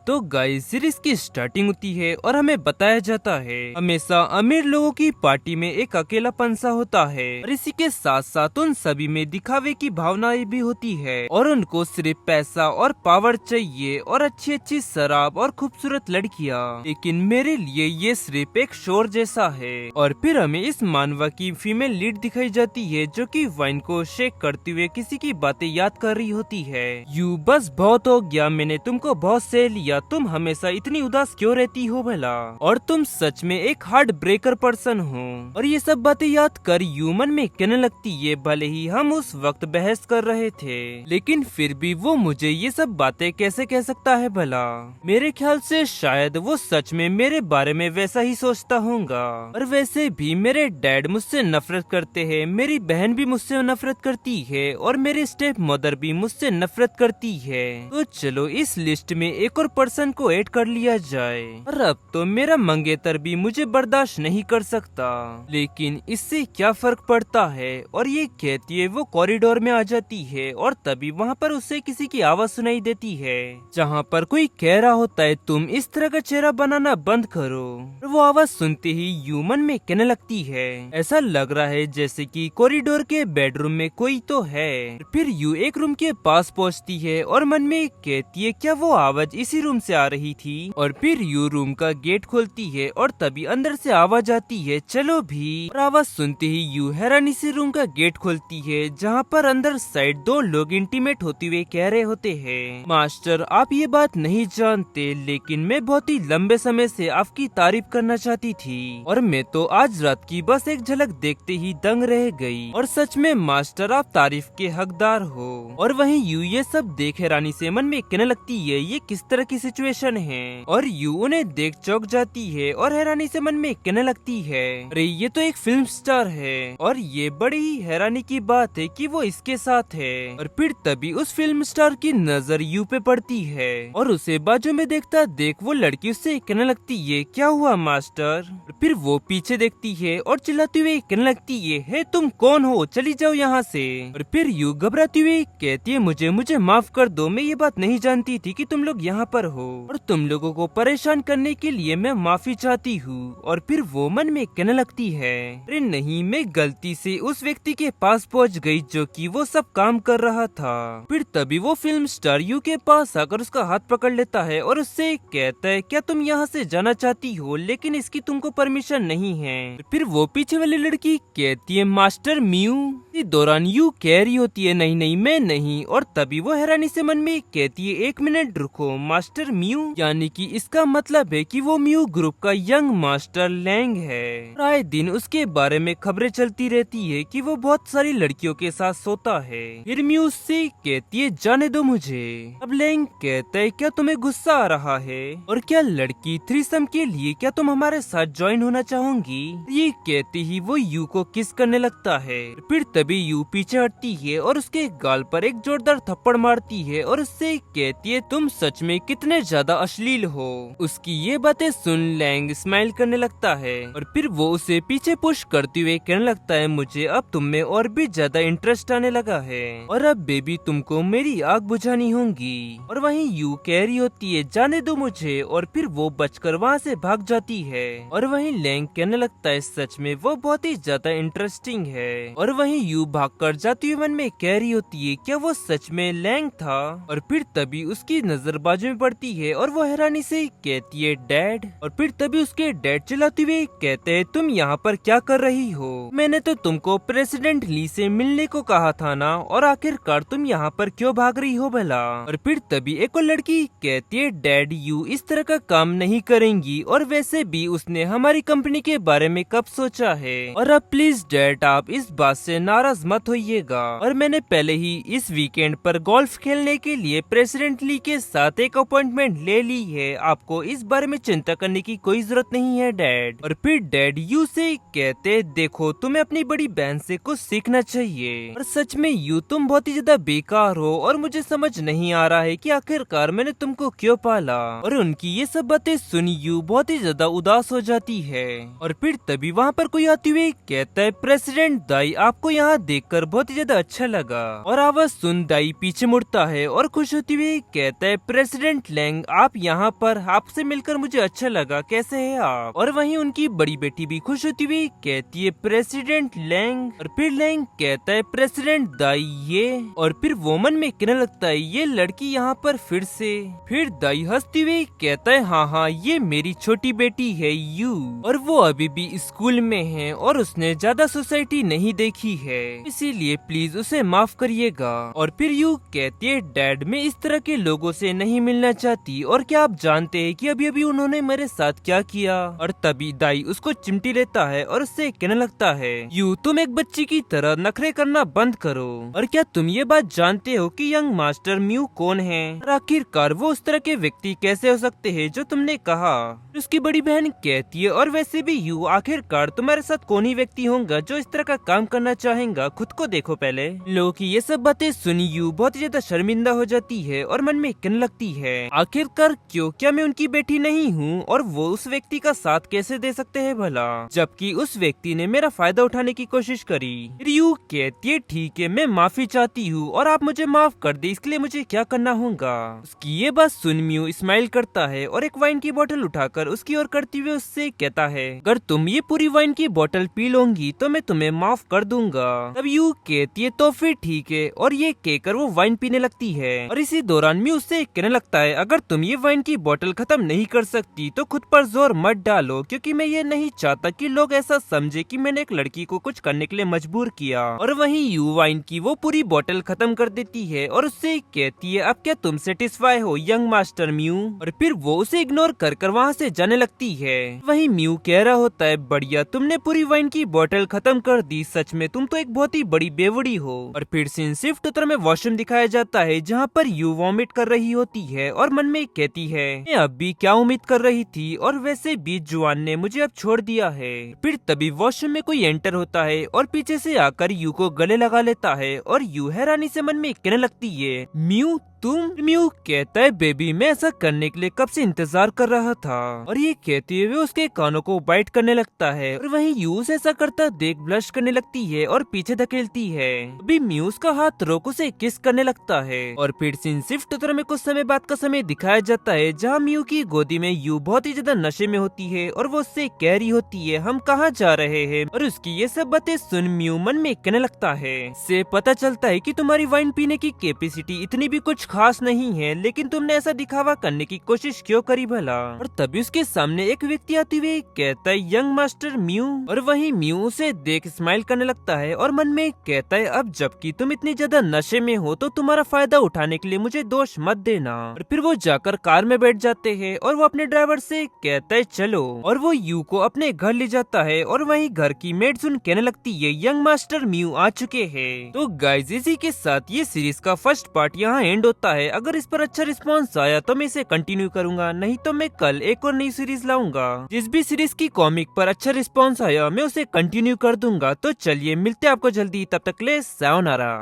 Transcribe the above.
तो guys series की starting होती है और हमें बताया जाता है हमेशा अमीर लोगों की पार्टी में एक अकेलापन सा होता है और इसी के साथ साथ उन सभी में दिखावे की भावनाएं भी होती है और उनको सिर्फ पैसा और पावर चाहिए और अच्छी अच्छी शराब और खूबसूरत लड़कियां। लेकिन मेरे लिए ये सिर्फ एक शोर जैसा है। और फिर हमें इस मानवा की फीमेल लीड दिखाई जाती है जो कि वाइन को शेक करते हुए किसी की बातें याद कर रही होती है। यू बस बहुत हो गया, मैंने तुमको बहुत सह लिया, तुम हमेशा इतनी उदास क्यों रहती हो भला, और तुम सच में एक हार्ट ब्रेकर पर्सन हो। और ये सब बातें याद कर यू मन में कहने लगती है भले ही हम उस वक्त बहस कर रहे थे लेकिन फिर भी वो मुझे ये सब बातें कैसे कह सकता है भला। मेरे ख्याल से शायद वो सच में मेरे बारे में वैसा ही सोचता होगा। और वैसे भी मेरे डैड मुझसे नफरत करते हैं, मेरी बहन भी मुझसे नफरत करती है और मेरी स्टेप मदर भी मुझसे नफरत करती है। तो चलो इस लिस्ट में एक और पर्सन को ऐड कर लिया जाए। और अब तो मेरा मंगेतर भी मुझे बर्दाश्त नहीं कर सकता, लेकिन इससे क्या फर्क पड़ता है। और ये कहती है वो कॉरिडोर में आ जाती है और तभी वहाँ पर उसे किसी की आवाज सुनाई देती है जहाँ पर कोई कह रहा होता है तुम इस तरह का चेहरा बनाना बंद करो। और वो आवाज सुनते ही ह्यूमन में कहने लगती है ऐसा लग रहा है जैसे कि कॉरिडोर के बेडरूम में कोई तो है। फिर यू एक रूम के पास पहुँचती है और मन में कहती है क्या वो आवाज इसी रूम से आ रही थी। और फिर यू रूम का गेट खोलती है और तभी अंदर से आवाज आती है चलो भी। और आवाज सुनते ही यू हैरानी से रूम का गेट खोलती है जहाँ पर अंदर साइड दो लोग इंटीमेट होते हुए कह रहे होते हैं मास्टर आप ये बात नहीं जानते लेकिन मैं बहुत ही लंबे समय से आपकी तारीफ करना चाहती थी और मैं तो आज रात की बस एक झलक देखते ही दंग रह गई। और सच में मास्टर आप तारीफ के हकदार हो। और वहीं यू ये सब देख हैरानी से मन में कहने लगती है ये किस तरह की सिचुएशन है। और यू उन्हें देख चौंक जाती है और हैरानी से मन में कहने लगती है अरे ये तो एक फिल्म स्टार है। और ये बड़ी ही हैरानी की बात है कि वो इसके साथ है। और फिर तभी उस फिल्म स्टार की नजर यू पे पड़ती है और उसे बाजू में देखता देख वो लड़की उससे कहने लगती है क्या हुआ मास्टर। फिर वो पीछे देखती है और चिल्लाती हुई कहने लगती है तुम कौन हो, चली जाओ यहाँ से। और फिर यू घबराती हुई कहती है मुझे माफ कर दो, मैं ये बात नहीं जानती थी कि तुम लोग यहाँ पर हो और तुम लोगों को परेशान करने के लिए मैं माफी चाहती हूँ। और फिर वो मन में कहने लगती है अरे नहीं, मैं गलती से उस व्यक्ति के पास पहुँच गई जो कि वो सब काम कर रहा था। फिर तभी वो फिल्म स्टार यू के पास आकर उसका हाथ पकड़ लेता है और उससे कहता है क्या तुम यहाँ से जाना चाहती हो लेकिन इसकी तुमको परमिशन नहीं है। फिर वो पीछे वाली लड़की कहती है मास्टर म्यू। इस दौरान यू कह रही होती है नहीं नहीं मैं नहीं। और तभी वो हैरानी से मन में कहती है एक मिनट रुको, मास्टर म्यू यानी कि इसका मतलब है कि वो म्यू ग्रुप का यंग मास्टर लैंग है। आए दिन उसके बारे में खबरें चलती रहती है कि वो बहुत सारी लड़कियों के साथ सोता है। फिर म्यू उससे कहती है जाने दो मुझे। अब लैंग कहता है क्या तुम्हें गुस्सा आ रहा है और क्या लड़की थ्रीसम के लिए क्या तुम हमारे साथ ज्वाइन होना चाहोगी। ये कहते ही वो यू को किस करने लगता है। फिर तभी यू पीछे हटती है और उसके गाल पर एक जोरदार थप्पड़ मारती है और उससे कहती है तुम सच में कितने ज्यादा अश्लील हो। उसकी ये बातें सुन लैंग स्माइल करने लगता है और फिर वो उसे पीछे पुश करते हुए कहने लगता है मुझे अब तुम में और भी ज्यादा इंटरेस्ट आने लगा है और अब बेबी तुमको मेरी आग बुझानी होगी। और वहीं यू कह रही होती है जाने दो मुझे और फिर वो बचकर वहाँ से भाग जाती है। और वहीं लैंग कहने लगता है सच में वो बहुत ही ज्यादा इंटरेस्टिंग है। और वहीं यू भागकर जाती हुई मन में कह रही होती है क्या वो सच में लैंग था। और फिर तभी उसकी नजर बाजू में पड़ती है और वो हैरानी से कहती है डैड। और फिर तभी उसके डैड चिल्लाते हुए कहते हैं तुम यहाँ पर क्या कर रही हो, मैंने तो तुमको प्रेसिडेंट ली से मिलने को कहा था ना, और आखिरकार तुम यहाँ पर क्यों भाग रही हो भला। और फिर तभी एक और लड़की कहती है डैड यू इस तरह का काम नहीं करेंगी और वैसे भी उसने हमारी कंपनी के बारे में कब सोचा है। और अब प्लीज डैड आप इस बात से नाराज मत होइएगा और मैंने पहले ही इस वीकेंड पर गोल्फ खेलने के लिए प्रेसिडेंट ली के साथ एक अपॉइंटमेंट ले ली है, आपको इस बारे में चिंता करने की कोई जरूरत नहीं है डैड। और फिर डैड यू से कहते देखो तुम्हें अपनी बड़ी बहन से कुछ सीखना चाहिए और सच में यू तुम बहुत ही ज्यादा बेकार हो और मुझे समझ नहीं आ रहा है कि आखिरकार मैंने तुमको क्यों पाला। और उनकी ये सब बातें सुन यू बहुत ही ज्यादा उदास हो जाती है। और फिर तभी वहाँ पर कोई आते हुए कहता है प्रेसिडेंट दाई आपको यहाँ देखकर बहुत ही ज्यादा अच्छा लगा। और आवाज सुन दाई पीछे मुड़ता है और खुश होते हुए कहता है प्रेसिडेंट लैंग, आप यहाँ पर, आपसे मिलकर मुझे अच्छा लगा, कैसे हैं आप? और वहीं उनकी बड़ी बेटी भी खुश होती हुई कहती है प्रेसिडेंट लैंग। और फिर लैंग कहता है प्रेसिडेंट दाई ये। और फिर वो मन में कहने लगता है ये लड़की यहाँ पर फिर से। फिर दाई हंसती हुई कहता है हाँ हाँ ये मेरी छोटी बेटी है यू, और वो अभी भी स्कूल में है और उसने ज्यादा सोसाइटी नहीं देखी है, इसीलिए प्लीज उसे माफ करिएगा। और फिर यू कहती है डैड मैं इस तरह के लोगों से नहीं मिलना चाहती, और क्या आप जानते हैं कि अभी अभी उन्होंने मेरे साथ क्या किया? और तभी दाई उसको चिमटी लेता है और उससे कहने लगता है यू तुम एक बच्ची की तरह नखरे करना बंद करो। और क्या तुम ये बात जानते हो कि यंग मास्टर म्यू कौन है? और आखिरकार वो उस तरह के व्यक्ति कैसे हो सकते हैं जो तुमने कहा? उसकी बड़ी बहन कहती है और वैसे भी यू आखिरकार तुम्हारे साथ कौन ही व्यक्ति होगा जो इस तरह का काम करना चाहेगा, खुद को देखो पहले। लोगों की ये सब बातें सुनी यू बहुत ज्यादा शर्मिंदा हो जाती है और मन में कहने लगती है आखिरकार क्यों, क्या मैं उनकी बेटी नहीं हूँ? और वो उस व्यक्ति का साथ कैसे दे सकते हैं भला, जबकि उस व्यक्ति ने मेरा फायदा उठाने की कोशिश करी। यू कहती है ठीक है मैं माफी चाहती हूँ और आप मुझे माफ कर दे, इसके लिए मुझे क्या करना होगा? उसकी ये बात सुन म्यू स्माइल करता है और एक वाइन की बोतल उठाकर उसकी ओर करते हुए उससे कहता है अगर तुम ये पूरी वाइन की बोतल पी लोगी तो मैं तुम्हें माफ कर दूंगा। तब यू कहती है तो फिर ठीक है, और ये कहकर वो वाइन पीने लगती है। और इसी दौरान म्यू उससे कहने लगता है अगर तुम ये वाइन की बोतल खत्म नहीं कर सकती तो खुद पर जोर मत डालो, क्योंकि मैं ये नहीं चाहता कि लोग ऐसा समझे कि मैंने एक लड़की को कुछ करने के लिए मजबूर किया। और वहीं यू वाइन की वो पूरी बोतल खत्म कर देती है और उससे कहती है अब क्या तुम सेटिस्फाई हो यंग मास्टर म्यू? और फिर वो उसे इग्नोर कर वहाँ से जाने लगती है। वहीं म्यू कह रहा होता है बढ़िया तुमने पूरी वाइन की बोतल खत्म कर दी, सच में तुम तो एक बहुत ही बड़ी बेवड़ी हो। और फिर सीन शिफ्ट उत्तर में वॉशरूम दिखाया जाता है जहाँ पर यू वॉमिट कर रही होती है और मन में कहती है मैं अब भी क्या उम्मीद कर रही थी, और वैसे भी जुआन ने मुझे अब छोड़ दिया है। फिर तभी वॉशरूम में कोई एंटर होता है और पीछे से आकर यू को गले लगा लेता है और यू हैरानी से मन में कहने लगती है म्यू तुम? म्यू कहता है बेबी मैं ऐसा करने के लिए कब से इंतजार कर रहा था। और ये कहते हुए उसके कानों को बाइट करने लगता है और वहीं यूस ऐसा करता देख ब्लश करने लगती है और पीछे धकेलती है। अभी म्यूस का हाथ रोक उसे किस करने लगता है। और फिर सीन शिफ्ट उत्तर में कुछ समय बाद का समय दिखाया जाता है जहाँ म्यू की गोदी में यू बहुत ही ज्यादा नशे में होती है और वो उससे कह रही होती है हम कहाँ जा रहे हैं। और उसकी ये सब बातें सुन म्यू मन में कहने लगता है से पता चलता है कि तुम्हारी वाइन पीने की कैपेसिटी इतनी भी कुछ खास नहीं है, लेकिन तुमने ऐसा दिखावा करने की कोशिश क्यों करी भला? और तभी उसके सामने एक व्यक्ति आते हुए कहता है यंग मास्टर म्यू। और वहीं म्यू उसे देख स्माइल करने लगता है और मन में कहता है अब जबकि तुम इतनी ज्यादा नशे में हो तो तुम्हारा फायदा उठाने के लिए मुझे दोष मत देना। और फिर वो जाकर कार में बैठ जाते हैं और वो अपने ड्राइवर से कहता है चलो, और वो यू को अपने घर ले जाता है। और वहीं घर की मेड सुन कहने लगती है यंग मास्टर म्यू आ चुके हैं। तो गाइस इसी के साथ ये सीरीज का फर्स्ट पार्ट यहाँ एंड होता है। अगर इस पर अच्छा रिस्पांस आया तो मैं इसे कंटिन्यू करूंगा, नहीं तो मैं कल एक और नई सीरीज लाऊंगा। जिस भी सीरीज की कॉमिक पर अच्छा रिस्पांस आया मैं उसे कंटिन्यू कर दूंगा। तो चलिए मिलते हैं आपको जल्दी, तब तक ले सायोनारा।